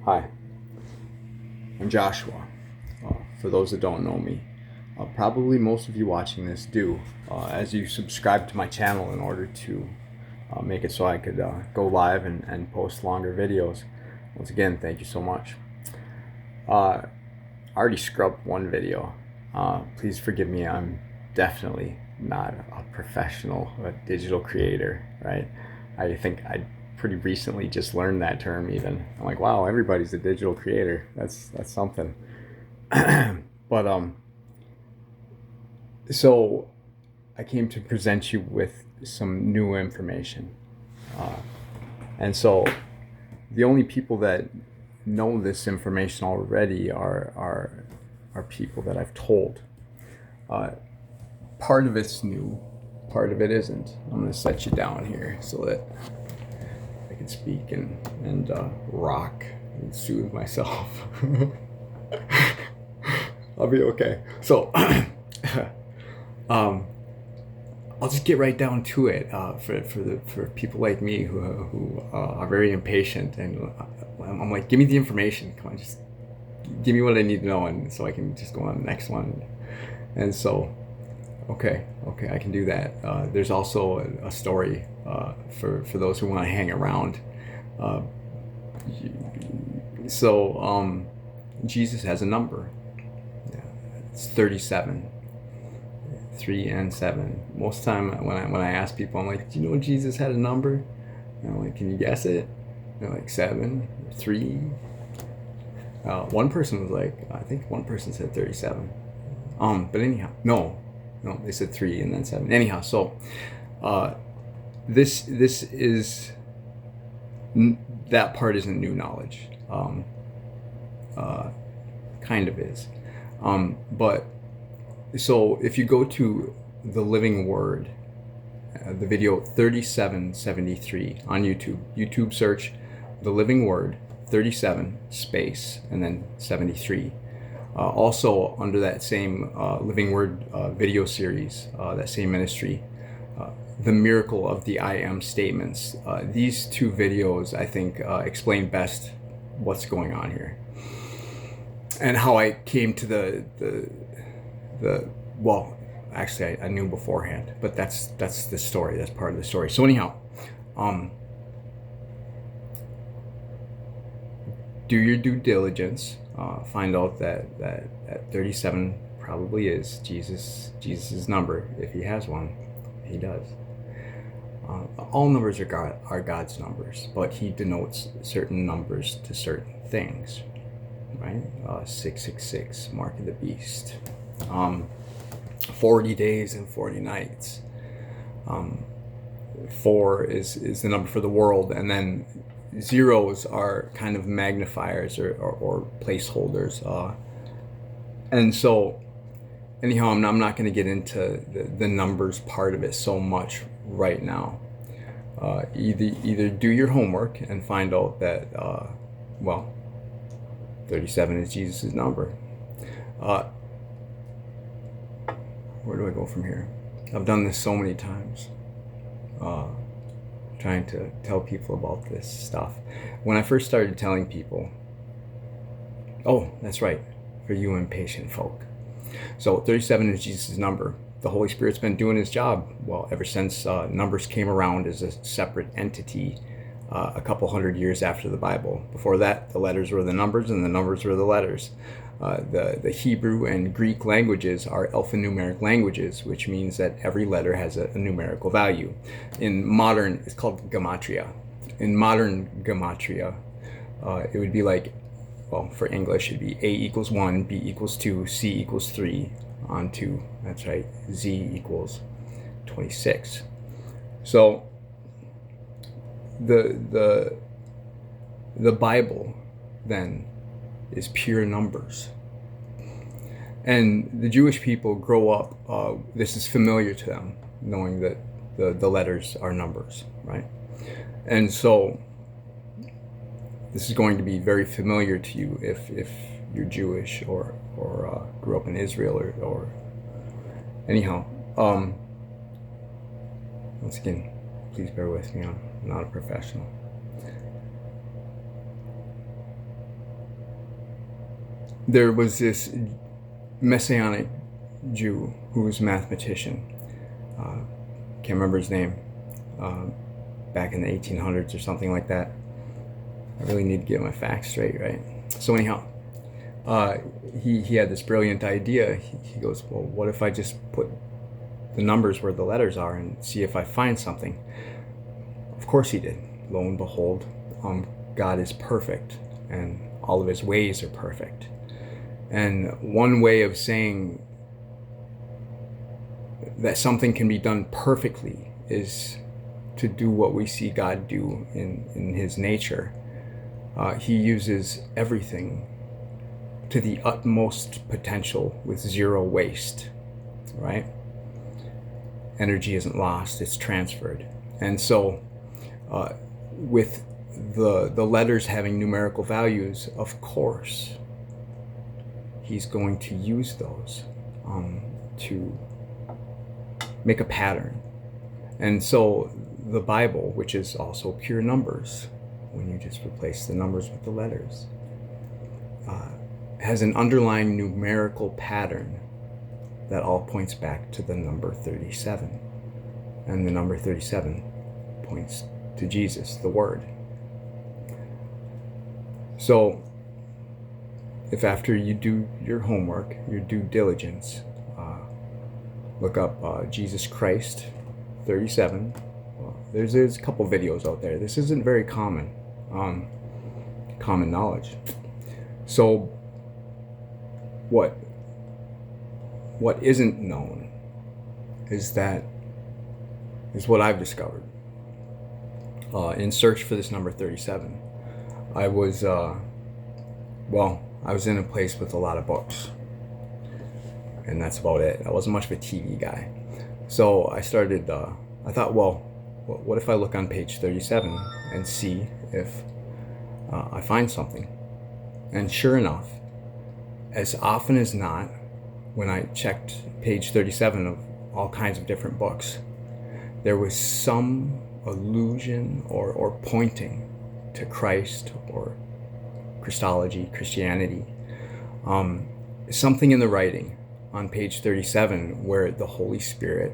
Hi, I'm Joshua. For those that don't know me, probably most of you watching this do, as you subscribe to my channel in order to make it so I could go live and post longer videos. Once again, thank you so much. I already scrubbed one video. Please forgive me, I'm definitely not a professional digital creator, right? I think I pretty recently just learned that term even. I'm like, wow, everybody's a digital creator. That's something. But so I came to present you with some new information. And so the only people that know this information already are people that I've told. Part of it's new, part of it isn't. I'm going to set you down here so that I can speak and rock and soothe myself. I'll be okay. So, I'll just get right down to it for people like me who are very impatient, and I'm like, give me the information. Come on, just give me what I need to know, and so I can just go on to the next one. And so, okay, I can do that. There's also a story for those who want to hang around. So Jesus has a number. It's 37. 3 and 7. Most time when I ask people, I'm like, do you know Jesus had a number? And I'm like, can you guess it? And they're like 7, 3. One person was like, I think one person said 37. But anyhow, no, they said 3 and then 7. Anyhow, so this is that part isn't new knowledge. Kind of is, but. So if you go to the Living Word, the video 3773 on YouTube search the Living Word 37 space and then 73. Also under that same Living Word video series, that same ministry, the miracle of the I am statements. These two videos, I think, explain best what's going on here and how I came to well, actually I knew beforehand, but that's the story. That's part of the story. So anyhow, do your due diligence. Find out that 37 probably is Jesus's number. If he has one, he does. All numbers are God's numbers, but he denotes certain numbers to certain things, right? 666, mark of the beast. 40 days and 40 nights. 4 is the number for the world, and then zeros are kind of magnifiers or placeholders. And so, anyhow, I'm not going to get into the numbers part of it so much right now. Either do your homework and find out that, well, 37 is Jesus' number. Where do I go from here? I've done this so many times, trying to tell people about this stuff. When I first started telling people, oh, that's right, for you impatient folk. So 37 is Jesus' number. The Holy Spirit's been doing his job, well, ever since numbers came around as a separate entity a couple hundred years after the Bible. Before that, the letters were the numbers and the numbers were the letters. The Hebrew and Greek languages are alphanumeric languages, which means that every letter has a numerical value. In modern, it's called gematria. In modern gematria, it would be like, well, for English, it'd be A equals 1, B equals 2, C equals 3, on 2, that's right, Z equals 26. So the Bible then is pure numbers. And the Jewish people grow up, this is familiar to them, knowing that the letters are numbers, right? And so this is going to be very familiar to you if you're Jewish or grew up in Israel or anyhow. Once again, please bear with me, I'm not a professional. there was this Messianic Jew who was a mathematician. Can't remember his name. Back in the 1800s or something like that. I really need to get my facts straight, right? So anyhow, he had this brilliant idea. He goes, well, what if I just put the numbers where the letters are and see if I find something? Of course he did. Lo and behold, God is perfect, and all of his ways are perfect. And one way of saying that something can be done perfectly is to do what we see God do in his nature. He uses everything to the utmost potential with zero waste, right? Energy isn't lost, it's transferred. And so with the letters having numerical values, of course, he's going to use those to make a pattern. And so the Bible, which is also pure numbers, when you just replace the numbers with the letters, has an underlying numerical pattern that all points back to the number 37. And the number 37 points to Jesus, the Word. So if after you do your homework, your due diligence, look up Jesus Christ 37. Well, there's a couple videos out there. This isn't very common knowledge. So what isn't known is what I've discovered in search for this number 37. I was in a place with a lot of books, and that's about it. I wasn't much of a TV guy. So I started, I thought, well, what if I look on page 37 and see if I find something? And sure enough, as often as not, when I checked page 37 of all kinds of different books, there was some allusion or pointing to Christ or Christology, Christianity. Something in the writing on page 37 where the Holy Spirit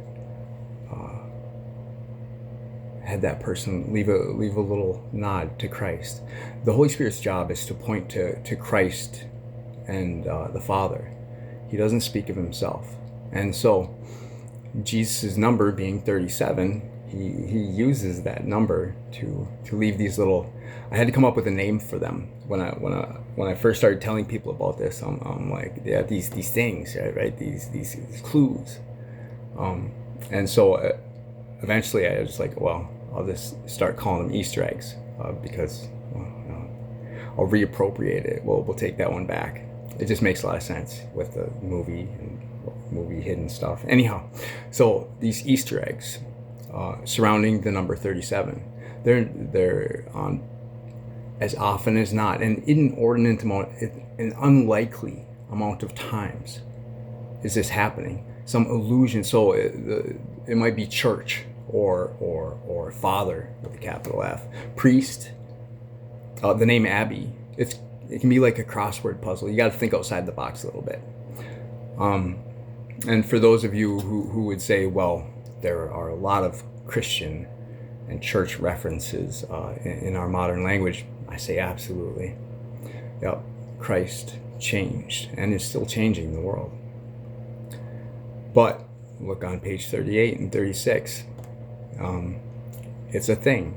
had that person leave a little nod to Christ. The Holy Spirit's job is to point to Christ and the Father. He doesn't speak of himself. And so Jesus' number being 37, he uses that number to leave these little. I had to come up with a name for them when I first started telling people about this. I'm like, they have these things, right? These clues. And so eventually I was like, well, I'll just start calling them Easter eggs because I'll reappropriate it. We'll take that one back. It just makes a lot of sense with the movie and movie hidden stuff. Anyhow, so these Easter eggs surrounding the number 37, they're on as often as not, an inordinate amount, an unlikely amount of times is this happening. Some illusion. So it might be church or father with a capital F, priest. The name Abby. It can be like a crossword puzzle. You got to think outside the box a little bit. And for those of you who would say, well, there are a lot of Christian and church references in our modern language, I say absolutely. Yep, Christ changed and is still changing the world. But look on page 38 and 36. It's a thing.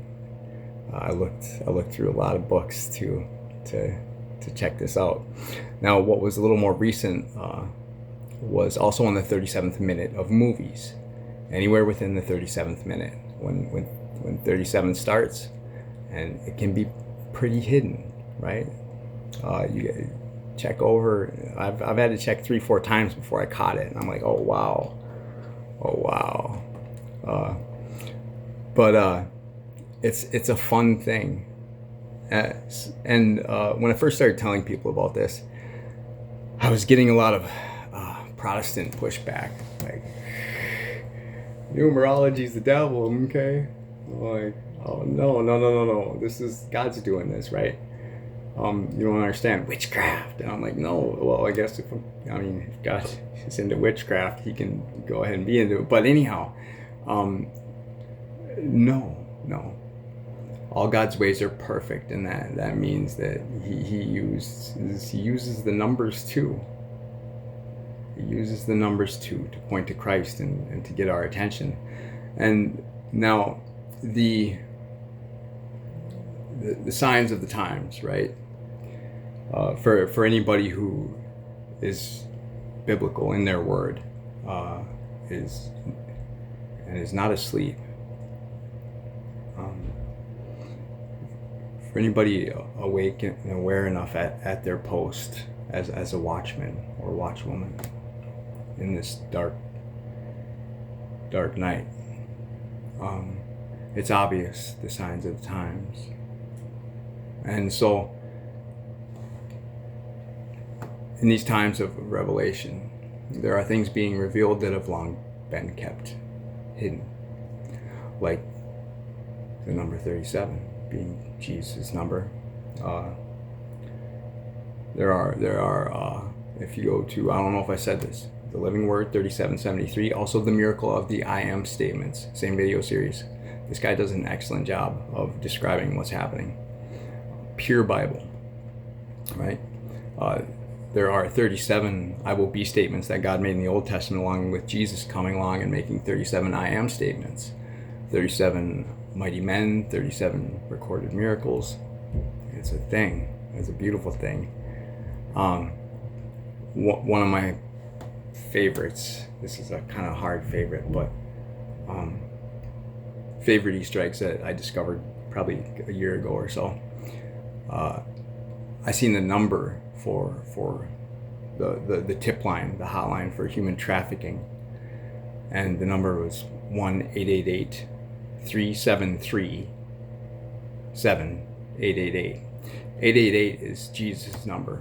I looked through a lot of books to check this out. Now, what was a little more recent was also on the 37th minute of movies. Anywhere within the 37th minute, when 37 starts, and it can be pretty hidden, right? You check over. I've had to check 3-4 times before I caught it, and I'm like, oh wow. But it's a fun thing. And when I first started telling people about this, I was getting a lot of Protestant pushback, like, numerology's the devil, okay? I'm like, oh no, this is God's doing this, right? You don't understand witchcraft. And I'm like, no, well, I guess if God is into witchcraft, he can go ahead and be into it. But anyhow, no. All God's ways are perfect, and that means that he uses the numbers too. He uses the numbers too to point to Christ and to get our attention. And now the signs of the times, right? For anybody who is biblical in their word, is not asleep. For anybody awake and aware enough at their post as a watchman or watchwoman in this dark night, it's obvious, the signs of the times. And so in these times of revelation, there are things being revealed that have long been kept hidden, like the number 37 being Jesus' number. There are if you go to, I don't know if I said this, the Living Word 3773, also the miracle of the I am statements, same video series. This guy does an excellent job of describing what's happening. Pure Bible, right? There are 37 I will be statements that God made in the Old Testament, along with Jesus coming along and making 37 I am statements. 37 mighty men, 37 recorded miracles. It's a thing. It's a beautiful thing. One of my favorites, this is a kind of hard favorite, but favorite Easter eggs that I discovered probably a year ago or so. I seen the number for the tip line, the hotline for human trafficking, and the number was 1-888-373-7888. 888 is Jesus' number.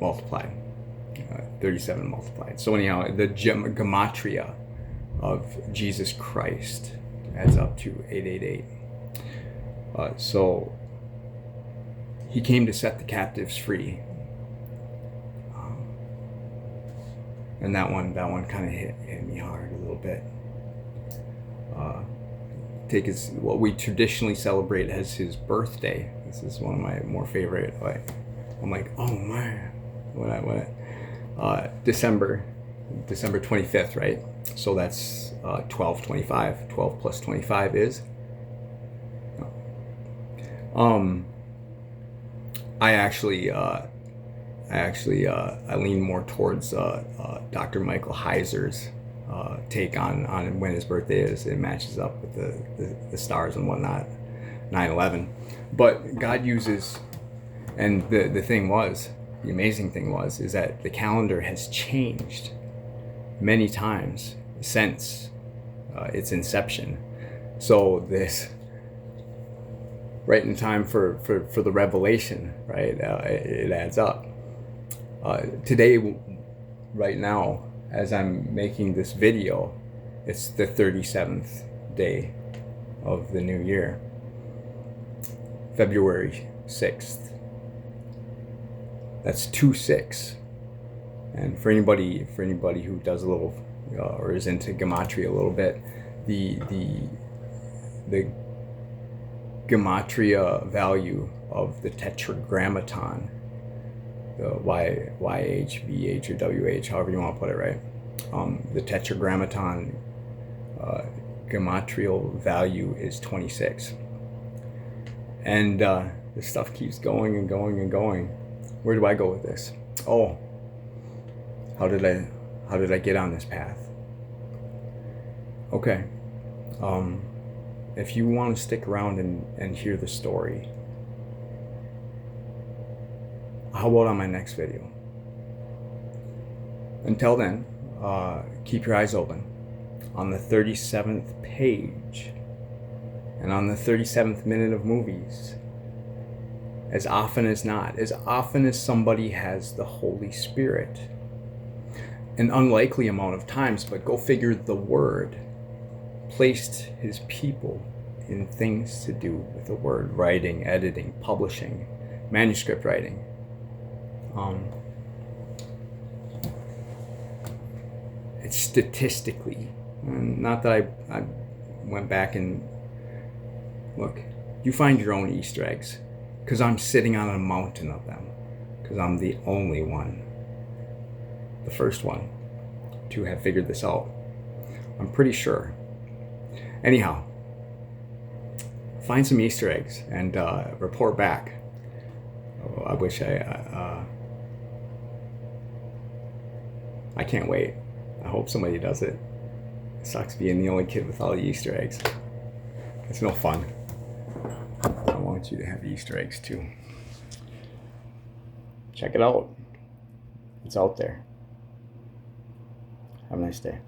Multiplied. 37 multiplied. So anyhow, the gematria of Jesus Christ adds up to 888. So he came to set the captives free. And that one kind of hit me hard a little bit. Take what we traditionally celebrate as his birthday. This is one of my more favorite. I'm like, oh man, what? December 25th, right? So that's 12/25. 12 plus 25 is. I lean more towards Dr. Michael Heiser's take on when his birthday is. It matches up with the stars and whatnot, 9/11. But God uses, and the amazing thing is that the calendar has changed many times since its inception. So this, right in time for the revelation, right? It adds up. Today, right now, as I'm making this video, it's the 37th day of the new year, February 6th. That's 2/6. And for anybody who does a little or is into gematria a little bit, the gematria value of the tetragrammaton, the YH, VH, or WH, however you want to put it, right? The tetragrammaton gematrial value is 26. And this stuff keeps going and going and going. Where do I go with this? Oh, how did I get on this path? Okay. If you want to stick around and hear the story, how about on my next video? Until then, keep your eyes open. On the 37th page and on the 37th minute of movies, as often as not, as often as somebody has the Holy Spirit, an unlikely amount of times, but go figure, the Word placed his people in things to do with the word, writing, editing, publishing, manuscript writing. It's statistically, not that I went back and look, you find your own Easter eggs, because I'm sitting on a mountain of them, because I'm the only one, the first one to have figured this out. I'm pretty sure. Anyhow, find some Easter eggs and report back. Oh, I wish I can't wait. I hope somebody does it. It sucks being the only kid with all the Easter eggs. It's no fun. I want you to have Easter eggs too. Check it out. It's out there. Have a nice day.